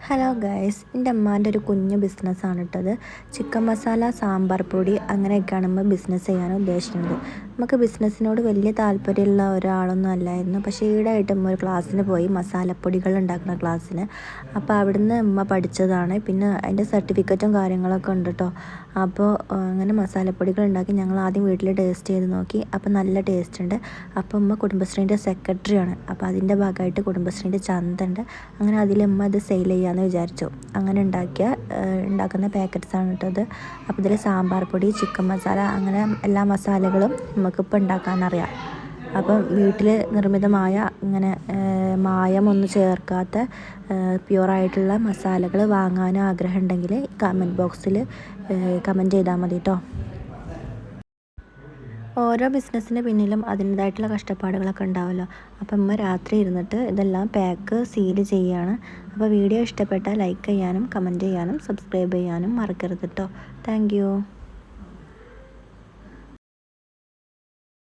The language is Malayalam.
ഹലോ ഗൈസ്, എൻ്റെ അമ്മാൻ്റെ ഒരു കുഞ്ഞു ബിസിനസ്സാണ് ഇട്ടത്. ചിക്കൻ മസാല, സാമ്പാർ പൊടി അങ്ങനെയൊക്കെയാണ് നമ്മൾ ബിസിനസ് ചെയ്യാൻ ഉദ്ദേശിക്കുന്നത്. നമുക്ക് ബിസിനസ്സിനോട് വലിയ താല്പര്യമുള്ള ഒരാളൊന്നും അല്ലായിരുന്നു. പക്ഷേ ഈടായിട്ട് ഒരു ക്ലാസ്സിന് പോയി, മസാലപ്പൊടികൾ ഉണ്ടാക്കുന്ന ക്ലാസ്സിന്. അപ്പോൾ അവിടുന്ന് ഉമ്മ പഠിച്ചതാണ്. പിന്നെ അതിൻ്റെ സർട്ടിഫിക്കറ്റും കാര്യങ്ങളൊക്കെ ഉണ്ട് കേട്ടോ. അപ്പോൾ അങ്ങനെ മസാലപ്പൊടികൾ ഉണ്ടാക്കി ഞങ്ങൾ ആദ്യം വീട്ടിൽ ടേസ്റ്റ് ചെയ്ത് നോക്കി. അപ്പോൾ നല്ല ടേസ്റ്റ് ഉണ്ട്. അപ്പോൾ ഉമ്മ കുടുംബശ്രീൻ്റെ സെക്രട്ടറിയാണ്. അപ്പോൾ അതിൻ്റെ ഭാഗമായിട്ട് കുടുംബശ്രീൻ്റെ ചന്തയുണ്ട്. അങ്ങനെ അതിലുമ്മ അത് സെയിൽ ചെയ്യാമെന്ന് വിചാരിച്ചു. അങ്ങനെ ഉണ്ടാക്കുന്ന പാക്കറ്റ്സാണ് ഇട്ടത്. അപ്പോൾ ഇതിൽ സാമ്പാർ പൊടി, ചിക്കൻ മസാല അങ്ങനെ എല്ലാ മസാലകളും നമുക്കിപ്പോൾ ഉണ്ടാക്കാനറിയാം. അപ്പം വീട്ടിൽ നിർമ്മിതമായ ഇങ്ങനെ മായമൊന്നും ചേർക്കാത്ത പ്യുവറായിട്ടുള്ള മസാലകൾ വാങ്ങാൻ ആഗ്രഹം ഉണ്ടെങ്കിൽ കമൻറ്റ് ബോക്സിൽ കമൻറ്റ് ചെയ്താൽ മതി കേട്ടോ. ഓരോ ബിസിനസ്സിന് പിന്നിലും അതിൻ്റേതായിട്ടുള്ള കഷ്ടപ്പാടുകളൊക്കെ ഉണ്ടാവുമല്ലോ. അപ്പം അമ്മ രാത്രി ഇരുന്നിട്ട് ഇതെല്ലാം സീൽ ചെയ്യുകയാണ്. അപ്പോൾ വീഡിയോ ഇഷ്ടപ്പെട്ടാൽ ലൈക്ക് ചെയ്യാനും കമൻറ്റ് ചെയ്യാനും സബ്സ്ക്രൈബ് ചെയ്യാനും മറക്കരുത് കേട്ടോ. Thank you.